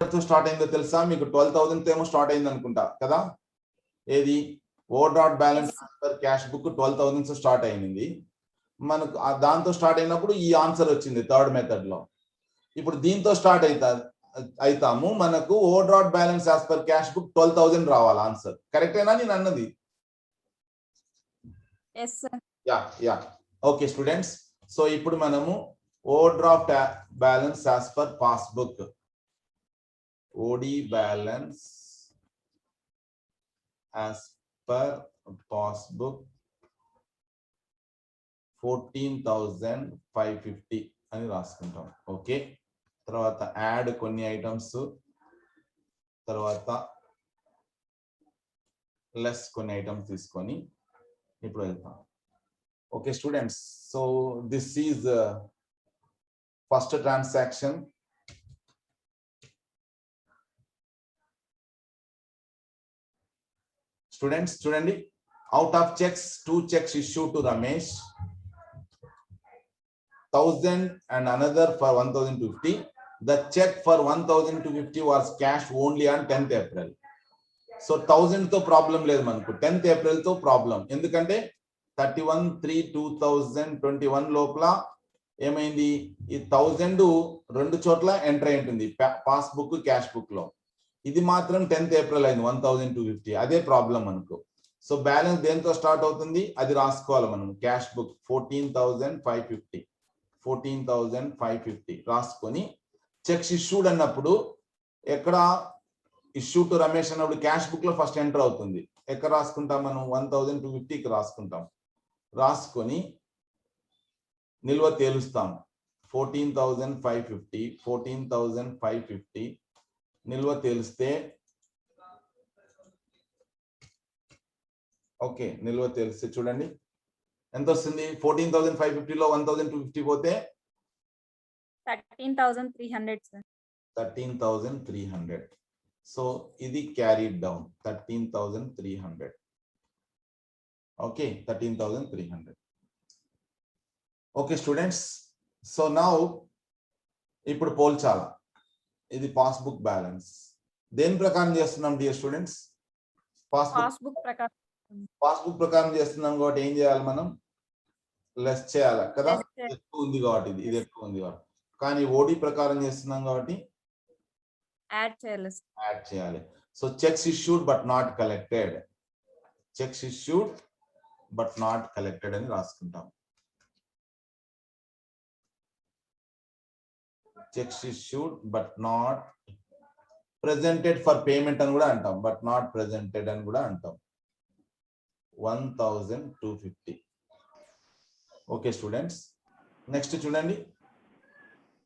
తో స్టార్ట్ అయిందో తెలుసా మీకు? 12,000 తో ఏమో స్టార్ట్ అయింది అనుకుంటా కదా. ఏది over draft balance per cash book 12,000 తో స్టార్ట్ అయింది మనకు. దాంతో స్టార్ట్ అయినప్పుడు ఈ ఆన్సర్ వచ్చింది థర్డ్ మెథడ్ లో. ఇప్పుడు దీంతో స్టార్ట్ అవుతాము, మనకు over draft balance as per cash book 12,000 రావాలి ఆన్సర్. కరెక్టేనా నేను అన్నది? Yeah okay students. సో ఇప్పుడు మనము overdraft balance as per passbook, OD balance as per passbook 14,550 అని రాసుకుంటాం. ఓకే, తర్వాత యాడ్ కొన్ని ఐటమ్స్, తర్వాత లెస్ కొన్ని ఐటమ్స్ తీసుకొని ఇప్పుడు వెళ్తాం. Okay students, so this is first transaction. Students చూడండి, out of cheques 2 checks issued to Ramesh, 1,000 and another for 1,250. The check for 1,250 was cashed only on 10th April. So 1000 తో problem లేదు మనకు, 10th April తో problem. ఎందుకంటే 31/3/2021 లోపల ఏమైంది, ఈ 1000 రెండు చోట్ల ఎంటర్ అయి ఉంటుంది పాస్బుక్ క్యాష్ బుక్ లో. ఇది మాత్రం 10th April అయింది 1,250. అదే ప్రాబ్లం మనకు. సో బ్యాలెన్స్ దేంతో స్టార్ట్ అవుతుంది అది రాసుకోవాలి మనం. క్యాష్ బుక్ 14,550 రాసుకొని చెక్స్ ఇష్యూడ్ అన్నప్పుడు ఎక్కడ ఇష్యూ టు రమేష్ అన్నప్పుడు క్యాష్ బుక్ లో ఫస్ట్ ఎంటర్ అవుతుంది. ఎక్కడ రాసుకుంటాం మనం? 1,250కి రాసుకుంటాం. రాసుకొని నిల్వ తేలుస్తాం. 14,550 నిల్వ తేలిస్తే, ఓకే నిల్వ తేలిస్తే చూడండి ఎంత వస్తుంది. 14,550 లో 1,250 పోతే 13,300 13,300. సో ఇది carried down 13,300. Okay 13,300. Okay students, so now ఇప్పుడు పోల్చాల. ఇది పాస్బుక్ బ్యాలెన్స్ దేని ప్రకారం చేస్తున్నాం డియర్ స్టూడెంట్స్? పాస్బుక్ ప్రకారం చేస్తున్నాం కాబట్టి ఏం చేయాలి మనం? లెస్ చేయాలి కదా, ఎక్కువ ఉంది కాబట్టి ఇది ఎక్కువ ఉంది కాబట్టి. కానీ ఓడి ప్రకారం చేస్తున్నాం కాబట్టి యాడ్ చేయాలి. So checks issued but not collected, checks issued but not collected అని రాసుకుంటాం. Checks issued but not presented for payment అని కూడా అంటాం, బట్ నాట్ ప్రెజెంటెడ్ అని కూడా అంటాం. 1,250. ఓకే స్టూడెంట్స్, నెక్స్ట్ చూడండి.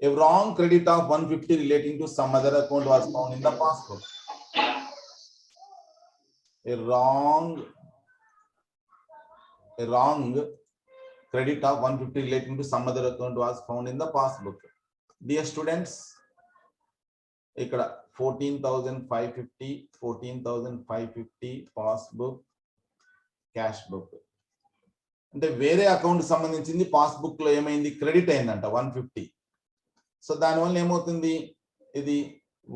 A wrong credit of 150 relating to some other account was found in the passbook. A wrong credit of 150 relating to some other account was found in the passbook. Dear students, ఇక్కడ 14,550 passbook cash book అంటే వేరే account సంబంధించింది. Passbook లో ఏమైంది, credit అయిందంట 150. So దానివల్ల ఏమవుతుంది, ఇది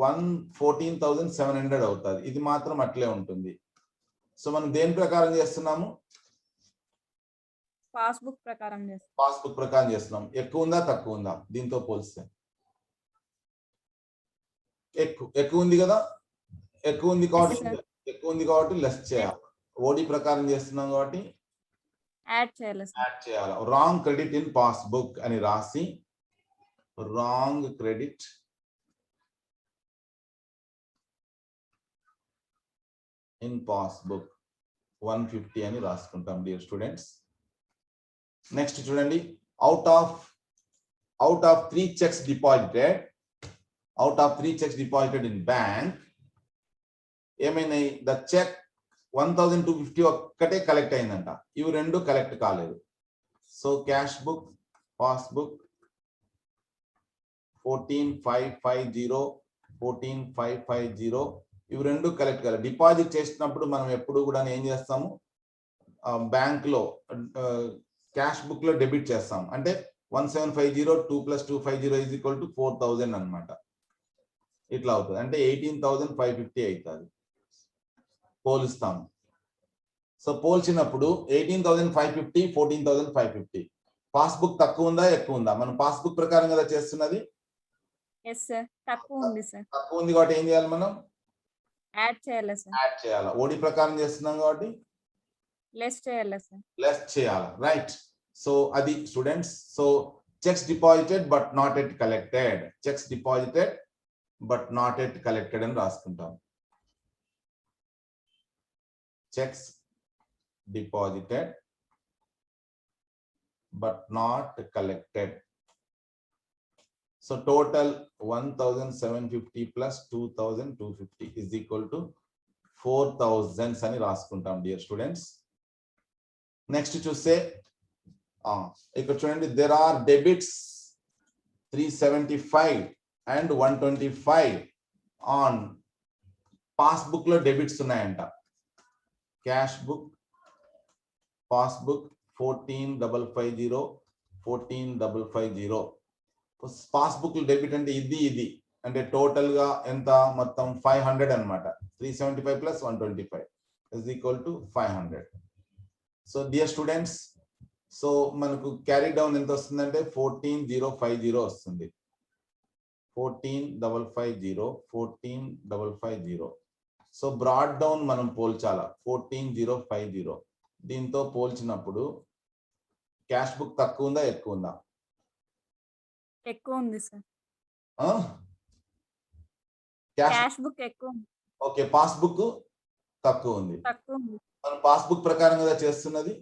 14,700 అవుతుంది. ఇది మాత్రం అట్లే ఉంటుంది. సో మనం దేని ప్రకారం చేస్తున్నాము? పాస్బుక్ ప్రకారం చేస్తున్నాం. ఎక్కువ ఉందా తక్కువ ఉందా దీంతో పోలిస్తే? ఎక్కువ ఉంది కదా, ఎక్కువ ఉంది కాబట్టి లెస్ చేయాలి. ఓడి ప్రకారం చేస్తున్నాం కాబట్టి యాడ్ చేయాలి. రాంగ్ క్రెడిట్ ఇన్ పాస్బుక్ అని రాసి, రాంగ్ క్రెడిట్ ఇన్ పాస్బుక్ 150 అని రాసుకుంటాం డియర్ స్టూడెంట్స్. నెక్స్ట్ చూడండి, out of 3 checks deposited in bank, ఏమైనాయి? ద చెక్ 1,250 ఒక్కటే కలెక్ట్ అయిందంట, ఇవి రెండు కలెక్ట్ కాలేదు. సో క్యాష్ బుక్ పాస్బుక్ 14,550 ఇవి రెండు కలెక్ట్ కాలేదు. డిపాజిట్ చేసినప్పుడు మనం ఎప్పుడు కూడా ఏం చేస్తాము, బ్యాంక్ లో క్యాష్ బుక్ లో డెబిట్ చేస్తాం. అంటే 1,750 2 + 250 = 4,000 అన్నమాట. ఇట్లా అవుతుంది అంటే 18,550 అవుతుంది పోలుస్తాం సో పోల్చినప్పుడు 18,550 14,550 పాస్బుక్ తక్కువ ఉందా ఎక్కువ ఉందా మనం పాస్బుక్ ప్రకారం కదా చేస్తున్నది ఎస్ సార్ తక్కువ ఉంది సార్ తక్కువ ఉంది కాబట్టి ఏం చేయాలి మనం యాడ్ చేయాలి సార్ యాడ్ చేయాలి ఓడి ప్రకారం చేస్తున్నాం కాబట్టి లెస్ చేయాలి సార్ లెస్ చేయాలి రైట్ సో అది students so checks deposited but not at collected checks deposited but not at collected అని రాసుకుంటాం checks deposited but not collected. So total 1,750 plus 2,250 is equal to 4,000 అని రాసుకుంటాం dear students. Next చూస్తే ఇక్కడ చూడండి there are debits 375 and 125 on passbook లో debits ఉన్నాయంట cash book passbook 14,550 14,550 passbook debit అంటే ఇది అంటే టోటల్ గా ఎంత మొత్తం 500 అన్నమాట 375 plus 125 is equal to 500 so dear students so మనకు క్యారీ డౌన్ ఎంత వస్తుందంటే 14,050 వస్తుంది 14,550 14,550 సో బ్రాడ్ డౌన్ మనం పోల్చాలా 14,050 దీంతో పోల్చినప్పుడు క్యాష్ బుక్ తక్కువ ఉందా ఎక్కువ ఉందా ఎక్కువ ఉంది సార్ క్యాష్ బుక్ ఎక్కువ ఉంది ఓకే పాస్బుక్ తక్కువ ఉంది మనం పాస్బుక్ ప్రకారం కదా చేస్తున్నది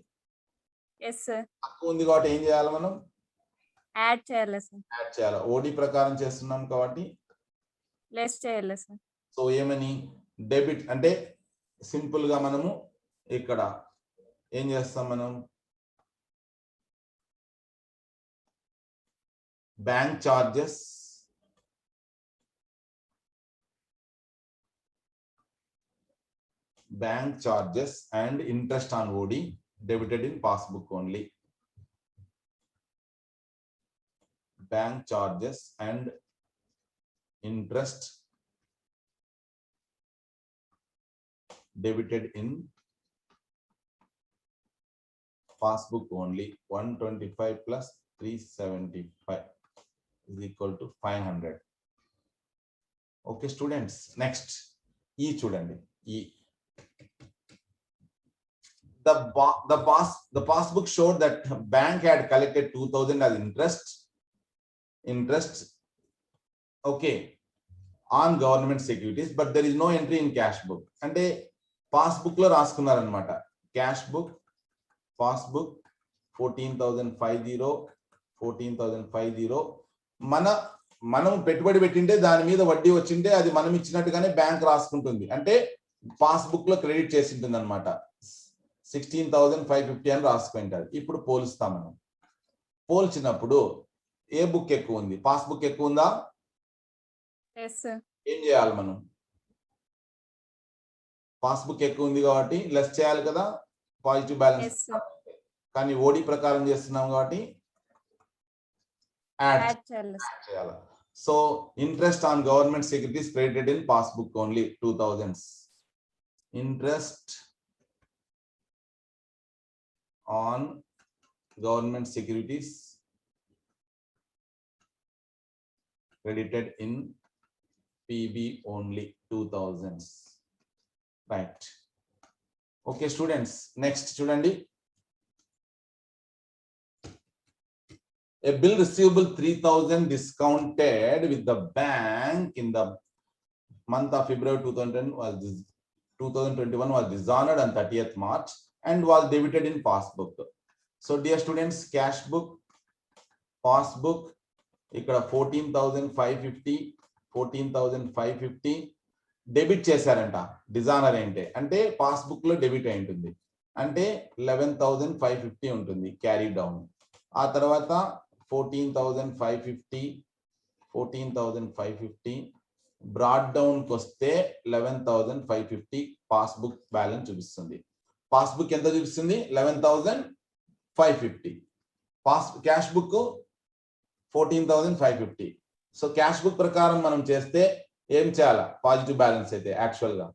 ఎస్ సార్ తక్కువ ఉంది కాబట్టి ఏం చేయాలి మనం యాడ్ చేయాలి సార్ యాడ్ చేయాలి ఓడి ప్రకారం చేస్తున్నాం కాబట్టి లెస్ చేయాలి సార్ సో ఏమని డెబిట్ అంటే సింపుల్ గా మనము ఇక్కడ ఏం చేస్తాం మనం bank charges and interest on OD debited in passbook only. Bank charges and interest debited in passbook only. 125 plus 375 is equal to 500. Okay students, next E చూడండి E. The passbook showed that bank had collected 2,000 as interest okay on government securities but there is no entry in cash book అంటే passbook లో రాసుకున్నారు అన్నమాట cash book passbook 14,550 మనం పెట్టుబడి పెట్టింటే దాని మీద వడ్డీ వచ్చింటే అది మనం ఇచ్చినట్టుగానే బ్యాంక్ రాసుకుంటుంది అంటే పాస్బుక్ లో క్రెడిట్ చేసి ఉంటుంది అనమాట 16,550 అని రాసుకుంటారు ఇప్పుడు పోలుస్తాం మనం పోల్చినప్పుడు ఏ బుక్ ఎక్కువ ఉంది పాస్బుక్ ఎక్కువ ఉందా ఏం చేయాలి మనం పాస్బుక్ ఎక్కువ ఉంది కాబట్టి లెస్ చేయాలి కదా పాజిటివ్ బ్యాలెన్స్ కానీ ఓడి ప్రకారం చేస్తున్నాం కాబట్టి యాడ్ చేయాలి so interest on government securities credited in passbook only 2,000 interest on government securities credited in PB only 2,000 right okay students next chudandi a bill receivable 3,000 discounted with the bank in the month of February 2021 was dishonored on 30th March and was debited in passbook. So dear students, cash book, passbook, ఇక్కడ 14,550 debit చేశారంట dishonour అంటే passbook లో debit అయి ఉంటుంది అంటే 11,550 ఉంటుంది carry down ఆ తర్వాత 14,550 బ్రాడ్ డౌన్ కి వస్తే 11,550 పాస్బుక్ బ్యాలెన్స్ చూపిస్తుంది పాస్బుక్ ఎంత చూపిస్తుంది 11,550 cash book 14,550 so cash book ప్రకారం మనం చేస్తే ఏం చేయాలా పాజిటివ్ బ్యాలెన్స్ అయితే యాక్చువల్ గా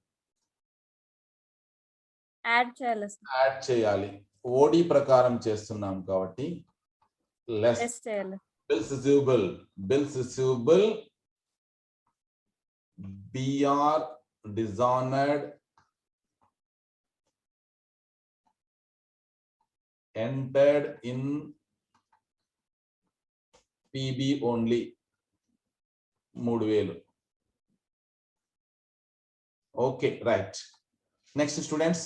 యాడ్ చేయాలి సార్. యాడ్ చేయాలి. ఓడి ప్రకారం చేస్తున్నాం కాబట్టి లెస్ లెస్ చేయాలి. bills receivable BR dishonored entered in PB only 3000. Okay, right. Next students,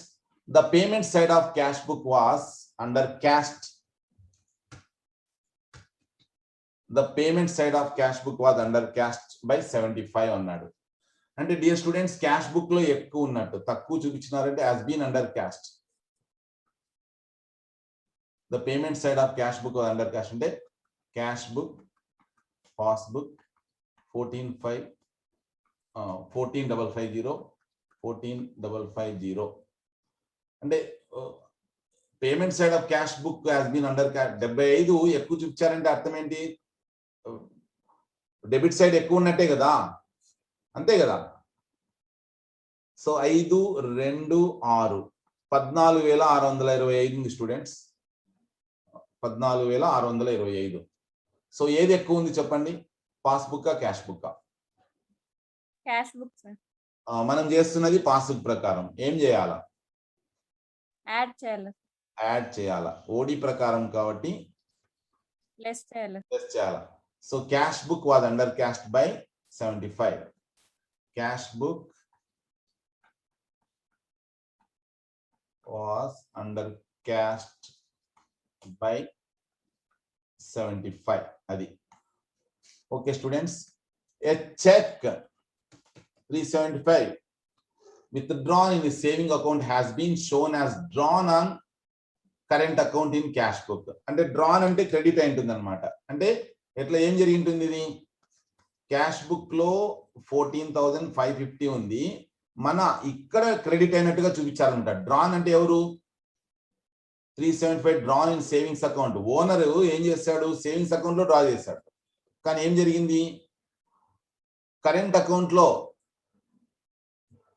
the payment side of cash book was under cash. The payment side of cash book was under cash by 75 అన్నాడు. అంటే dear students cash book లో ఎక్కువ ఉన్నట్టు, తక్కువ చూపించినారంటే has been under cash. The payment side of cash book was under cash అంటే cash book, passbook 14550 అంటే payment side of cash book has been under cash. 75 ఎక్కువ చూపించారంటే అర్థం ఏంటి? డెబిట్ సైడ్ ఎక్కువ ఉన్నట్టే కదా, అంతే కదా. సో 5, 2, 6 14,625 ఉంది స్టూడెంట్స్, 14,625. సో ఏది ఎక్కువ ఉంది చెప్పండి, passbook cash book? Cash book sir. మనం చేస్తున్నది పాస్బుక్ ప్రకారం. ఏం చేయాలా? యాడ్ చేయాలి. యాడ్ చేయాలా. ఓడి ప్రకారం కాబట్టి లెస్ చేయాలి. లెస్ చేయాలా. So cash book was under cast by 75. Cash book was under cast by 75. Adi. Okay students, a check 375 withdrawn in the saving account has been shown as drawn on current account in cash book. అంటే drawn అంటే credit అయి ఉంటుంది అనమాట. అంటే ఎట్లా ఏం జరిగి ఉంటుంది, ఇది క్యాష్ బుక్ లో 14,550 ఉంది, మన ఇక్కడ క్రెడిట్ అయినట్టుగా చూపించాలంట. డ్రాన్ అంటే ఎవరు? 375 drawn in savings account. Owner ఏం చేశాడు, సేవింగ్స్ అకౌంట్ లో డ్రా చేశాడు. కానీ ఏం జరిగింది, కరెంట్ అకౌంట్ లో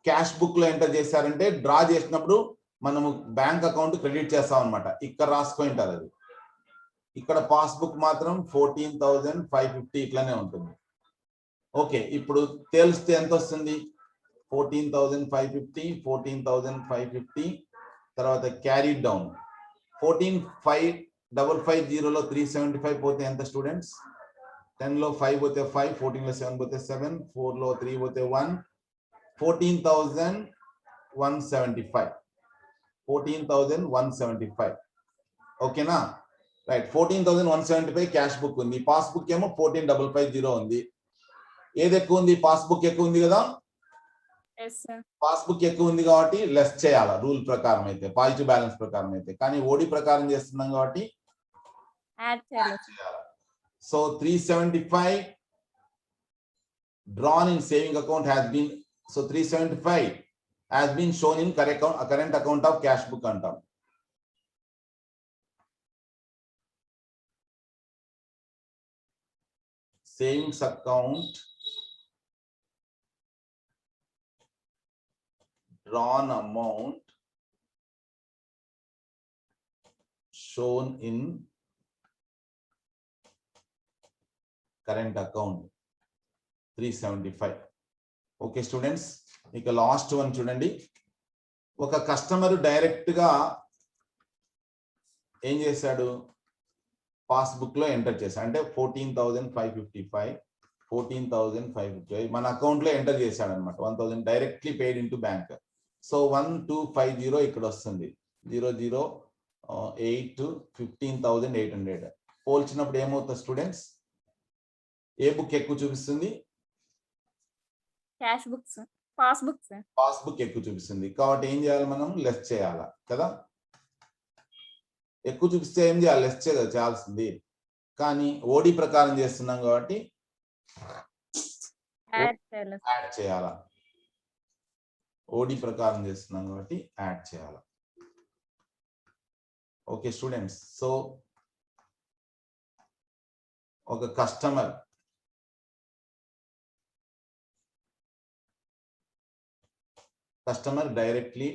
క్యాష్ బుక్ లో ఎంటర్ చేశారంటే డ్రా చేసినప్పుడు మనము బ్యాంక్ అకౌంట్ క్రెడిట్ చేస్తాం అనమాట. ఇక్కడ రాసుకుంటారు అది. ఇక్కడ పాస్బుక్ మాత్రం 14,550 ఇట్లానే ఉంటుంది. ఓకే, ఇప్పుడు తెలిస్తే ఎంత వస్తుంది? 14,550, 14,550 తర్వాత క్యారీ డౌన్ 14,550 లో 375 పోతే ఎంత స్టూడెంట్స్? 10 లో 5 పోతే 5, 14 లో 7 పోతే 7, 4 లో 3 పోతే 1, 14,175. 14,175. ఓకేనా? రైట్. 14,175 క్యాష్ బుక్ ఉంది, పాస్బుక్ ఏమో 14,550 ఉంది. ఏది ఎక్కువ ఉంది? పాస్బుక్ ఎక్కువ ఉంది కదా. పాస్బుక్ ఎక్కువ ఉంది కాబట్టి లెస్ చేయాలా రూల్ ప్రకారం అయితే, పాజిటివ్ బ్యాలెన్స్ ప్రకారం అయితే. కానీ ఓడి ప్రకారం చేస్తున్నాం కాబట్టి యాడ్ చేయాలి. So 375 drawn in saving account has been, so 375 has been shown in current account of cash book అంటాం. Savings account drawn amount shown in current account 375. Okay students, ఇక లాస్ట్ వన్ చూడండి. ఒక కస్టమర్ డైరెక్ట్ గా ఏం చేశాడు, passbook లో enter చేశాడు. అంటే 14,555 మన అకౌంట్ లో ఎంటర్ చేశాడు అనమాట. 1,000 directly paid into bank. So 1250 ఇక్కడ వస్తుంది. 00,8 15,800 పోల్చినప్పుడు ఏమవుతుంది స్టూడెంట్స్? ఏ బుక్ ఎక్కువ చూపిస్తుంది? Cash books, passbooks. పాస్బుక్ ఎక్కువ చూపిస్తుంది కాబట్టి ఏం చేయాలి మనం? లెస్ చేయాలా కదా. ఎక్కువ చూపిస్తే ఏం చేయాలి? లెస్ చేయాల్సింది. కానీ ఓడి ప్రకారం చేస్తున్నాం కాబట్టి యాడ్ చేయాలా. ఓడి ప్రకారం చేస్తున్నాం కాబట్టి యాడ్ చేయాలి. ఓకే స్టూడెంట్స్, సో ఒక customer customer directly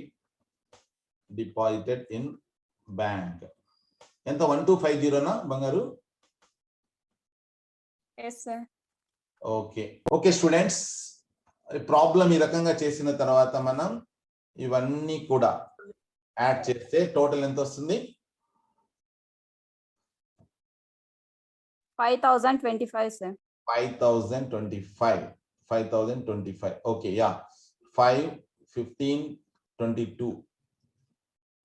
deposited in bank. ఎంత 1250 బంగారు? Yes, sir. Okay okay students, problem ఈ రకంగా చేసిన తర్వాత మనం ఇవన్నీ కూడా యాడ్ చేస్తే టోటల్ ఎంత వస్తుంది? 5025, sir. 5025. Okay, yeah. 5, 15, 22.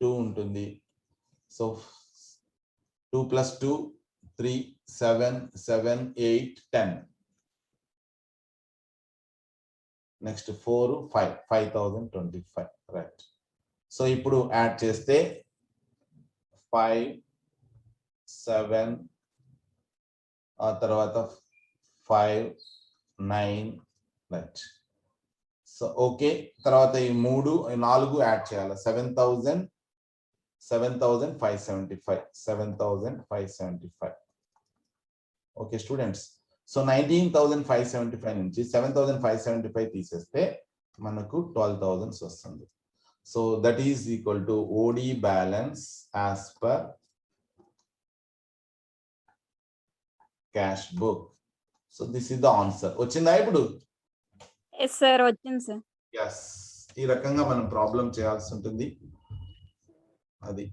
2 ఉంటుంది. So 2 plus 2, 3, 7, 7, 8, 10. Next 4, 5, 5025. Right. So ఇప్పుడు యాడ్ చేస్తే 5, 7 ఆ తర్వాత 5, 9, రైట్. సో ఓకే, తర్వాత ఈ 4 యాడ్ చేయాలి. 7,575. 7,575. ఓకే స్టూడెంట్స్, సో 19,575 నుంచి 7,575 తీసేస్తే మనకు 12,000 వస్తుంది. So that is equal to OD balance as per cash book. So this is the answer. వచ్చిందా ఇప్పుడు? Yes, sir. వచ్చింది, sir. ఎస్, ఈ రకంగా మనం ప్రాబ్లం చేయాల్సి ఉంటుంది. అది